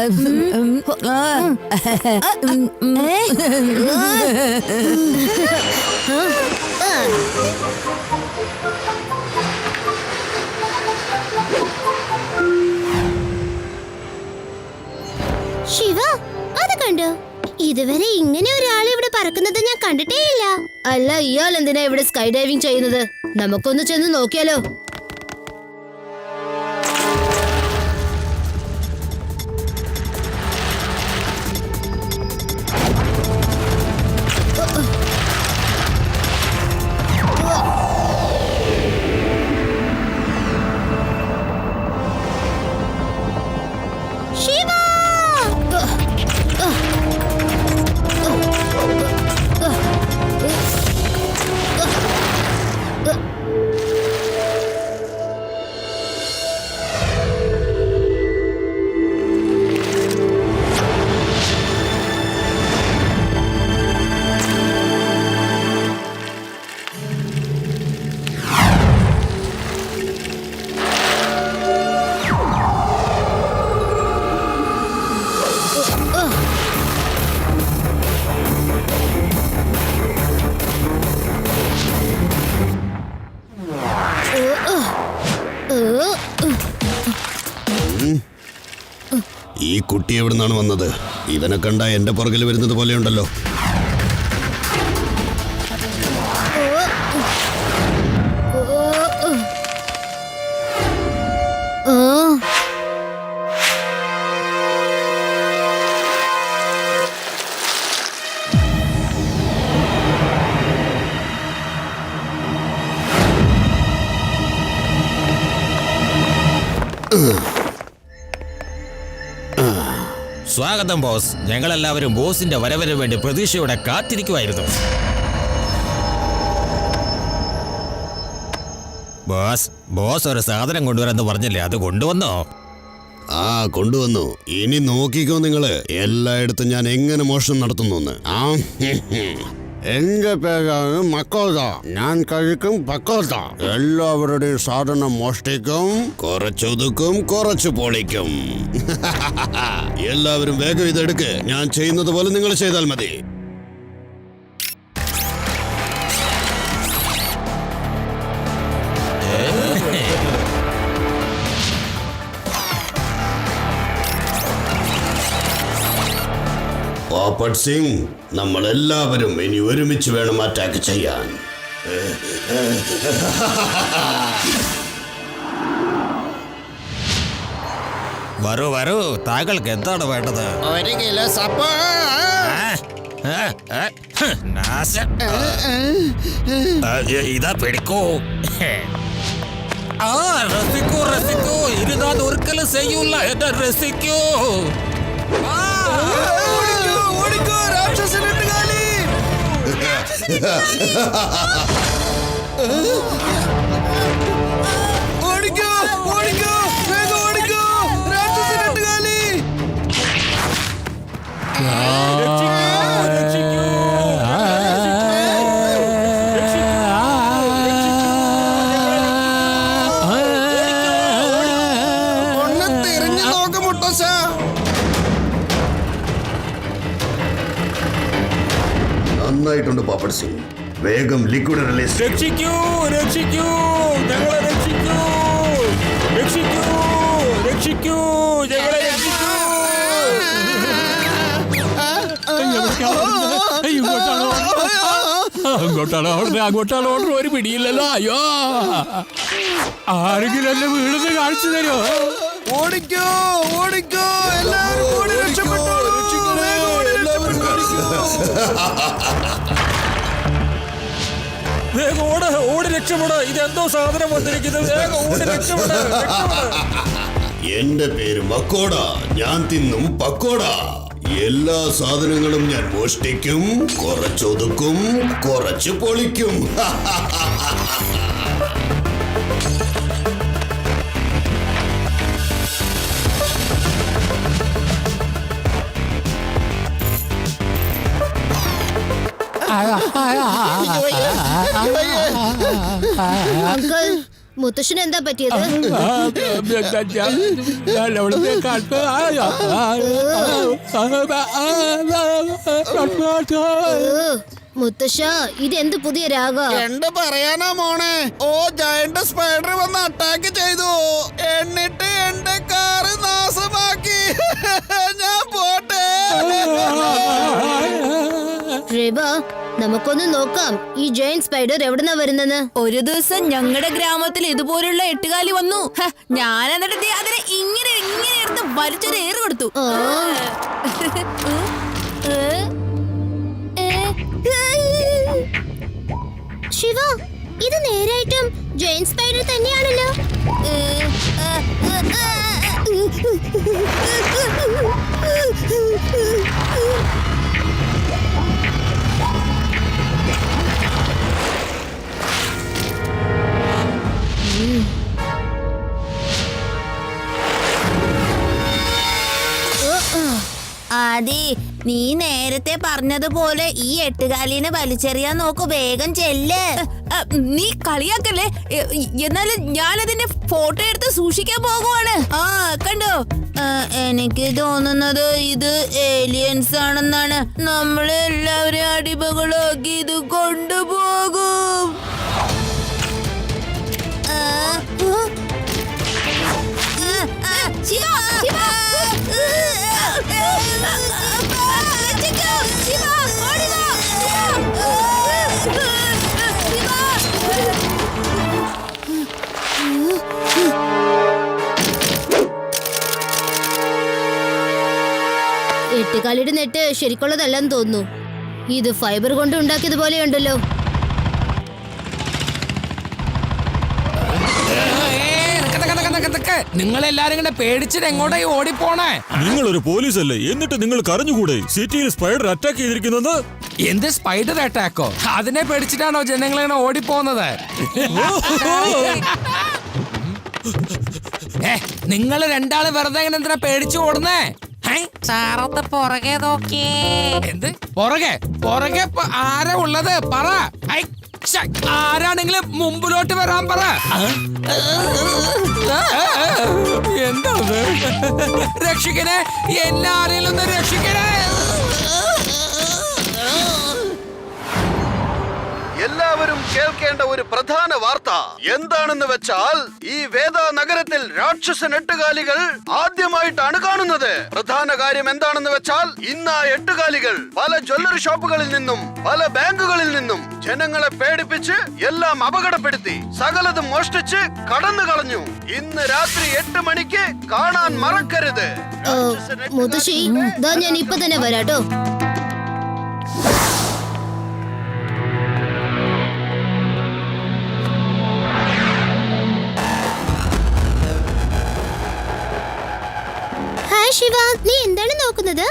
ശിവ, അത് കണ്ടോ? ഇതുവരെ ഇങ്ങനെ ഒരാൾ ഇവിടെ പറക്കുന്നത് ഞാൻ കണ്ടിട്ടേയില്ല. അല്ല, ഇയാൾ എന്തിനാ ഇവിടെ സ്കൈ ഡൈവിംഗ് ചെയ്യുന്നത്? നമുക്കൊന്ന് ചെന്ന് നോക്കിയാലോ? ഈ കുട്ടി എവിടെ നിന്നാണ് വന്നത്? ഇവനെ കണ്ട എന്റെ പുറകിൽ വരുന്നത് പോലെയുണ്ടല്ലോ. സ്വാഗതം ബോസ്. ഞങ്ങളെല്ലാവരും ബോസിന്റെ വരവിന് വേണ്ടി പ്രതീക്ഷയോടെ കാത്തിരിക്കുമായിരുന്നു. ബോസ് ഒരു സാധനം കൊണ്ടുവരാന്ന് പറഞ്ഞില്ലേ, അത് കൊണ്ടുവന്നോ? ആ, കൊണ്ടുവന്നു. ഇനി നോക്കിക്കോ നിങ്ങള് എല്ലായിടത്തും ഞാൻ എങ്ങനെ മോഷണം നടത്തുന്നു. എന്റെ പേരാണ് മക്കോദ. ഞാൻ കഴിക്കും പക്കോദ. എല്ലാവരുടെയും സാധനം മോഷ്ടിക്കും, കുറച്ചൊതുക്കും, കുറച്ചു പൊളിക്കും. എല്ലാവരും വേഗം ഇതെടുക്ക്. ഞാൻ ചെയ്യുന്നത് പോലെ നിങ്ങൾ ചെയ്താൽ മതി. പോപ്പട്ട് സിംഗ്, നമ്മളെല്ലാവരും ഇനി ഒരുമിച്ച് വേണം അറ്റാക്ക് ചെയ്യാൻ. വരൂ വരൂ, താങ്കൾക്ക് എന്താണ് വേണ്ടത്? 1 കിലോ സപ്പ്. ഇതാ പിടിക്കൂ. രസിക്കൂ രസിക്കൂ, ഇത് ഞാൻ ഒരിക്കലും ചെയ്യൂല. എന്നെ രസിക്കൂ. നന്നായിട്ടുണ്ട് പോപ്പട്ട് സിംഗ്. വേഗം ലിക്വിഡ് റിലീസ്. രക്ഷിക്കൂ രക്ഷിക്കൂ, ഞങ്ങളെ രക്ഷിക്കൂ. രക്ഷിക്കൂ രക്ഷിക്കൂ, ഞങ്ങളെ രക്ഷിക്കൂ. അങ്ങോട്ടാണ് ഓർഡർ, അങ്ങോട്ടാണ് ഓർഡർ. ഒരു പിടിയില്ലല്ലോ. അയ്യോ, ആരെങ്കിലും എന്നെ വീണെന്ന് കാണിച്ചു തരുമോ? ഓടിക്കോ ഓടിക്കോ, എല്ലാവരും ഓടി രക്ഷപ്പെട്ടു. വേഗം ഓട്, ഓടി രക്ഷപ്പെട്. ഇതെന്തോ സാധനം വന്നിരിക്കുന്നത്. വേഗം ഓടി രക്ഷപ്പെട്. എന്റെ പേര് മക്കോട. ഞാൻ തിന്നും പക്കോട. എല്ലാ സാധനങ്ങളും ഞാൻ മോഷ്ടിക്കും, കുറച്ചൊതുക്കും, കുറച്ച് പൊളിക്കും. അങ്കിൾ, മുത്തശ്ശന് എന്താ പറ്റിയത്? ഞാൻ അവിടുത്തെ കാട്ട് മുത്തശ്ശ, ഇതെന്ത് പുതിയ രാഗ? എന്ത് പറയാനാ മോനെ? ഓ ജയന്റ് സ്പൈഡർ വന്ന് അറ്റാക്ക് ചെയ്തു. എന്നിട്ട് എന്റെ കാറ് നാശമാക്കി. ഞാൻ പോട്ടെ. രേബ, നമുക്കൊന്ന് നോക്കാം ഈ ജയന്റ് സ്പൈഡർ എവിടുന്നാ വരുന്നെന്ന്. ഒരു ദിവസം ഞങ്ങളുടെ ഗ്രാമത്തിൽ ഇതുപോലുള്ള എട്ടുകാലി വന്നു. ഞാൻ എന്നിട്ട് ദേ അതിനെ ഇങ്ങനെ ഇങ്ങനെ എടുത്ത് വലിച്ചൊരു ഏറ് കൊടുത്തു. ശിവ, ഇത് നേരായിട്ടും ജയന്റ് സ്പൈഡർ തന്നെയാണല്ലോ. ആദി, നീ നേരത്തെ പറഞ്ഞതുപോലെ ഈ എട്ടുകാലിനെ വലിച്ചെറിയാൻ നോക്കൂ. വേഗം ചെല്ല്. നീ കളിയാക്കല്ലേ? എന്നാലും ഞാനതിന്റെ ഫോട്ടോ എടുത്ത് സൂക്ഷിക്കാൻ പോകുവാണ്. ആ കണ്ടോ, എനിക്ക് തോന്നുന്നത് ഇത് ഏലിയൻസ് ആണെന്നാണ്. നമ്മളെല്ലാവരും അടിമകളാക്കി ഇത് കൊണ്ടുപോകും. ശിവ, ശിവ, ശിവ, ഓടി വാ. എട്ടുകാലിയുടെ നെറ്റ് ശരിക്കുള്ളതല്ലെന്ന് തോന്നുന്നു. ഇത് ഫൈബർ കൊണ്ട് ഉണ്ടാക്കിയതുപോലെ ഉണ്ടല്ലോ. നിങ്ങളെല്ലാരും കൂടെ പേടിച്ചിട്ട് എങ്ങോട്ടായി ഓടിപ്പോണേ? നിങ്ങളൊരു പോലീസല്ലേ, എന്നിട്ട് നിങ്ങൾ കരഞ്ഞുകൂടെ സിറ്റിയിൽ സ്പൈഡർ അറ്റാക്ക് ചെയ്തിരിക്കുന്നത്? എന്ത് സ്പൈഡർ അറ്റാക്കോ? അതിനെ പേടിച്ചിട്ടാണോ ജനങ്ങളിങ്ങനെ ഓടിപ്പോന്നത്? നിങ്ങൾ രണ്ടാള് വെറുതെ ഇങ്ങനെ എന്തിനാ പേടിച്ചു ഓടുന്നേ? സാറത്ത് പുറകെ നോക്കിയേ. എന്ത് പുറകെ? പുറകെ ആരാ ഉള്ളത്? പറ. ആരാണെങ്കിലും മുമ്പിലോട്ട് വരാൻ പറ. എന്താണ്? രക്ഷിക്കണേ, എല്ലാരെയും ഒന്ന് രക്ഷിക്കണേ. എല്ലാവരും കേൾക്കേണ്ട ഒരു പ്രധാന വാർത്ത എന്താണെന്ന് വെച്ചാൽ ഈ വേദ നഗരത്തിൽ രാക്ഷസൻ എട്ടുകാലികൾ ആദ്യമായിട്ടാണ് കാണുന്നത്. പ്രധാന കാര്യം എന്താണെന്ന് വെച്ചാൽ ഇന്ന് ആ എട്ടുകാലികൾ പല ജ്വല്ലറി ഷോപ്പുകളിൽ നിന്നും പല ബാങ്കുകളിൽ നിന്നും ജനങ്ങളെ പേടിപ്പിച്ച് എല്ലാം അപകടപ്പെടുത്തി സകലതും മോഷ്ടിച്ച് കടന്നു കളഞ്ഞു. ഇന്ന് രാത്രി 8 മണിക്ക് കാണാൻ മറക്കരുത്. മുത്തശ്ശി, ദാ ഞാൻ ഇപ്പൊ തന്നെ വരാട്ടോ. ഹായ് ശിവ, നീ എന്താണ് നോക്കുന്നത്?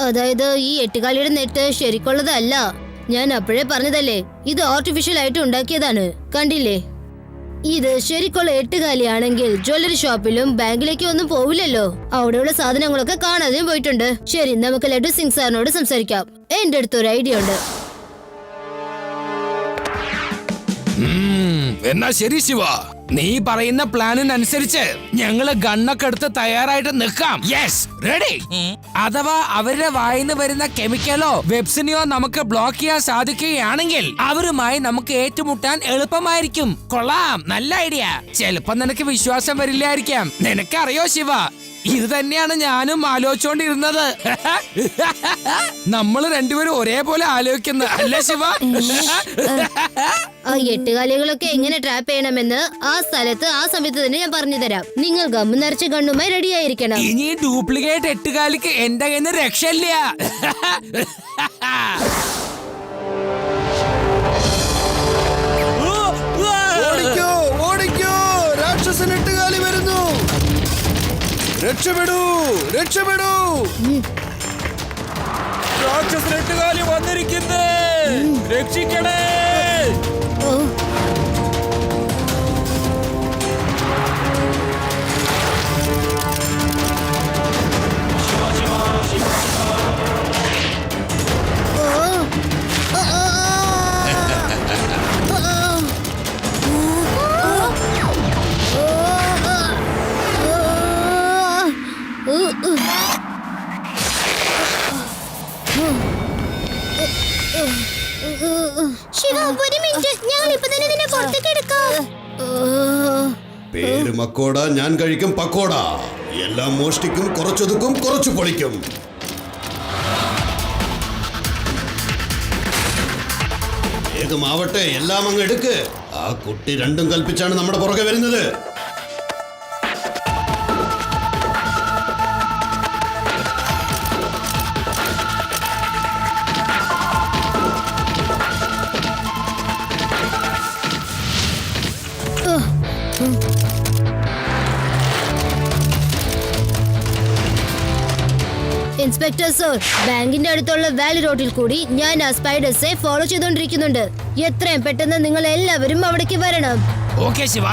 അതായത് ഈ എട്ടുകാലിയുടെ നെറ്റ് ശരിക്കുള്ളതല്ല. ഞാൻ അപ്പോഴേ പറഞ്ഞതല്ലേ, ഇത് ആർട്ടിഫിഷ്യൽ ആയിട്ട് ഉണ്ടാക്കിയതാണ്. കണ്ടില്ലേ? ഇത് ശരിക്കുള്ള എട്ടുകാലിയാണെങ്കിൽ ജ്വല്ലറി ഷോപ്പിലും ബാങ്കിലേക്കും ഒന്നും പോവില്ലല്ലോ. അവിടെയുള്ള സാധനങ്ങളൊക്കെ കാണാതെയും പോയിട്ടുണ്ട്. ശരി, നമുക്ക് ലഡു സിംഗ് സാറിനോട് സംസാരിക്കാം. എന്റെ അടുത്തൊരു ഐഡിയ ഉണ്ട്. എന്നാ ശരി ശിവ, നീ പറയുന്ന പ്ലാനിനനുസരിച്ച് ഞങ്ങള് ഗണ്ണൊക്കെ എടുത്ത് തയ്യാറായിട്ട് നിൽക്കാം. Yes, ready. അഥവാ അവരുടെ വായിന്ന് വരുന്ന കെമിക്കലോ വെബ്സിനെയോ നമുക്ക് ബ്ലോക്ക് ചെയ്യാൻ സാധിക്കുകയാണെങ്കിൽ അവരുമായി നമുക്ക് ഏറ്റുമുട്ടാൻ എളുപ്പമായിരിക്കും. കൊള്ളാം, നല്ല ഐഡിയ. ചിലപ്പോ നിനക്ക് വിശ്വാസം വരില്ലായിരിക്കാം. നിനക്കറിയോ ശിവ, ഇത് തന്നെയാണ് ഞാനും ആലോചിച്ചോണ്ടിരുന്നത്. നമ്മള് രണ്ടുപേരും ഒരേപോലെ ആലോചിക്കുന്നത് അല്ലേ ശിവ? ആ എട്ടുകാലികളൊക്കെ എങ്ങനെ ട്രാപ്പ് ചെയ്യണമെന്ന് ആ സ്ഥലത്ത് ആ സമയത്ത് തന്നെ ഞാൻ പറഞ്ഞു തരാം. നിങ്ങൾ ഗമ്മ് നിറച്ച ഗണ്ണുമായി റെഡി ആയിരിക്കണം. ഇനി ഡ്യൂപ്ലിക്കേറ്റ് എട്ടുകാലിക്ക് എന്റെ കയ്യിൽ നിന്ന് രക്ഷയില്ല. ഓടിക്കോ, ഓടിക്കോ, രാക്ഷസൻ എട്ടുകാലി വരുന്നു. രക്ഷപ്പെടൂ, രക്ഷപ്പെടൂ. രാക്ഷസൻ എട്ടുകാലി വന്നിരിക്കുന്നേ, രക്ഷിക്കണേ. ശിവ ഒരു മിനിറ്റ്, ഞങ്ങൾ ഇപ്പൊ തന്നെ നിന്നെ പുറത്തേക്ക് എടുക്കാം. പേര് മക്കോട, ഞാൻ കഴിക്കും പക്കോട. എല്ലാം മോഷ്ടിക്കും, കുറച്ചൊതുക്കും, കുറച്ചു പൊളിക്കും. വേഗമാവട്ടെ, എല്ലാം അങ്ങ് എടുക്ക്. ആ കുട്ടി രണ്ടും കൽപ്പിച്ചാണ് നമ്മുടെ പുറകെ വരുന്നത്. ഇൻസ്പെക്ടർ സർ, ബാങ്കിന്റെ അടുത്തുള്ള വാലി റോഡിൽ കൂടി ഞാൻ ആ സ്പൈഡേഴ്സെ ഫോളോ ചെയ്തുകൊണ്ടിരിക്കുന്നുണ്ട്. എത്രയും പെട്ടെന്ന് നിങ്ങൾ എല്ലാവരും അവിടേക്ക് വരണം. ഓക്കെ ശിവ.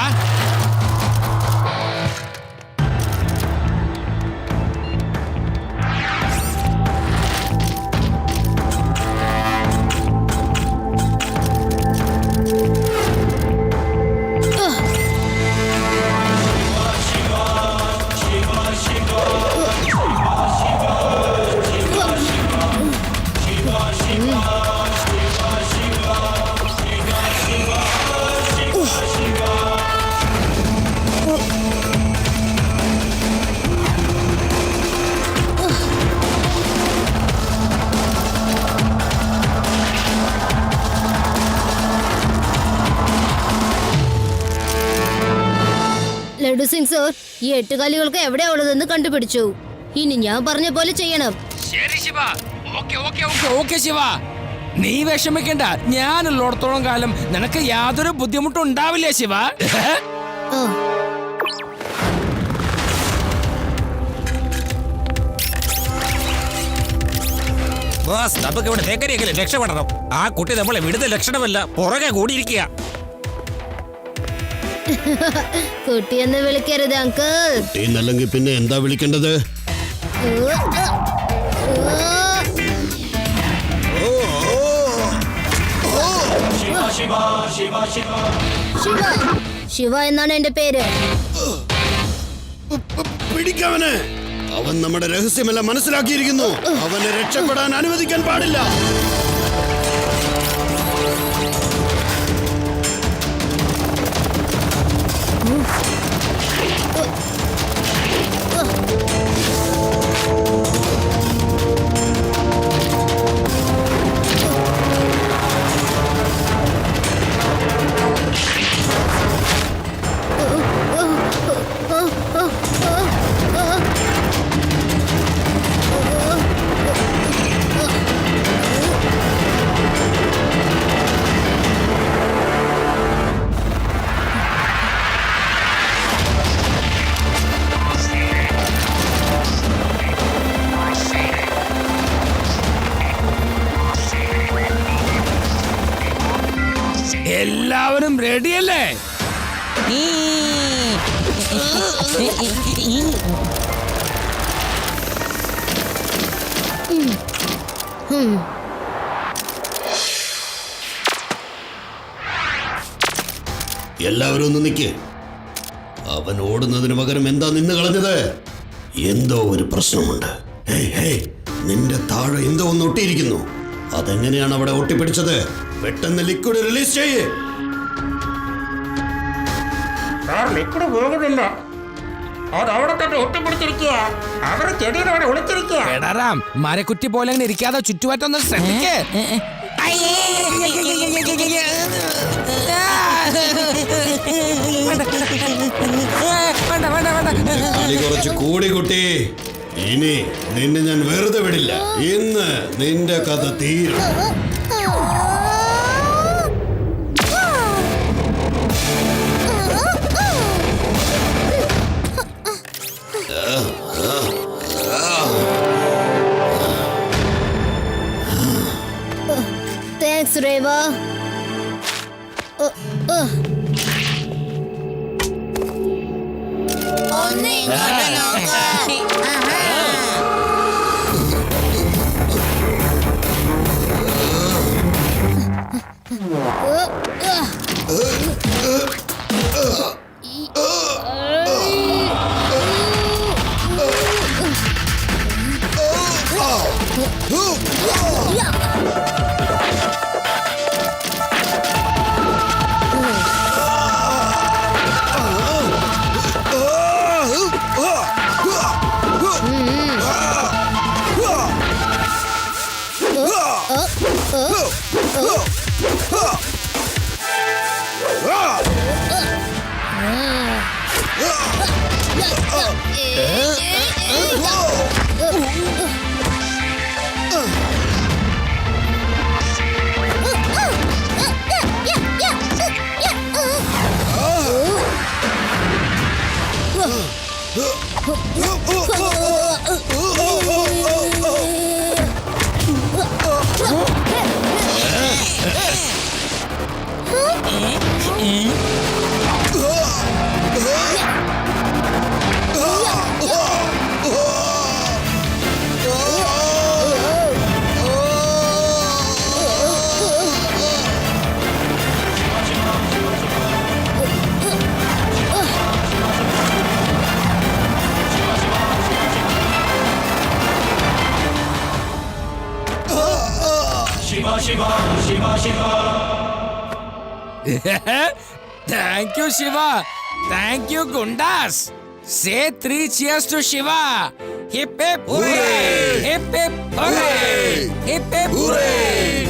ലഡു സിംഗ് സർ, ഈ എട്ടുകാലികൾക്ക് എവിടെയാ ഉള്ളതെന്ന് കണ്ടുപിടിച്ചു. ഇനി ഞാൻ പറഞ്ഞ പോലെ ചെയ്യണം. ശരി ശിവ. ഓക്കെ ശിവ, നീ വിഷമിക്കണ്ട. ഞാനുള്ളിടത്തോളം കാലം നിനക്ക് യാതൊരു ബുദ്ധിമുട്ടും ഉണ്ടാവില്ല ശിവ. ആ, ബോസ്, നമുക്ക് ഇവിടെ എങ്ങനെയെങ്കിലും രക്ഷപ്പെടണം. ആ കുട്ടി നമ്മളെ വിടുന്ന ലക്ഷണമല്ല, പുറകെ കൂടിയിരിക്കുക. കുട്ടിയെന്ന് വിളിക്കരുത് അങ്കിൾ. എന്നല്ലെങ്കിൽ പിന്നെ എന്താ വിളിക്കേണ്ടത്? ശിവ എന്നാണ് എന്റെ പേര്. പിടിക്കവന്. അവൻ നമ്മുടെ രഹസ്യമെല്ലാം മനസ്സിലാക്കിയിരിക്കുന്നു. അവനെ രക്ഷപ്പെടാൻ അനുവദിക്കാൻ പാടില്ല. എല്ലാവരും റെഡിയല്ലേ? എല്ലാവരും ഒന്ന് നിൽക്ക്. അവൻ ഓടുന്നതിന് പകരം എന്താ നിന്ന് കളഞ്ഞത്? എന്തോ ഒരു പ്രശ്നമുണ്ട്. നിന്റെ താഴെ എന്തോ ഒന്ന് ഒട്ടിയിരിക്കുന്നു. അതെങ്ങനെയാണ് അവിടെ ഒട്ടിപ്പിടിച്ചത്? പെട്ടെന്ന് ലിക്വിഡ് റിലീസ് ചെയ്യേ. ലിക്വിഡ് പോകുന്നില്ല, അത് അവിടെ തന്നെ ഒട്ടിപ്പിടിച്ചിരിക്കുക. അവരെ ചെടിയുടെ അവിടെ ഒളിച്ചിരിക്കുക. എടാറാം, മരക്കുറ്റി പോലെ അങ്ങനെ ഇരിക്കാതെ ചുറ്റുപാറ്റൊന്ന് ശ്രദ്ധിക്കേ. കുറച്ച് കൂടി കുട്ടി. ഇനി നിന്നെ ഞാൻ വെറുതെ വിടില്ല. ഇന്ന് നിന്റെ കഥ തീരും. Thanks Rewa. Thank you, Shiva. Thank you, Gundas. Say 3 cheers to Shiva. Hip hip hooray! Hip hip hooray! Hip hip hooray!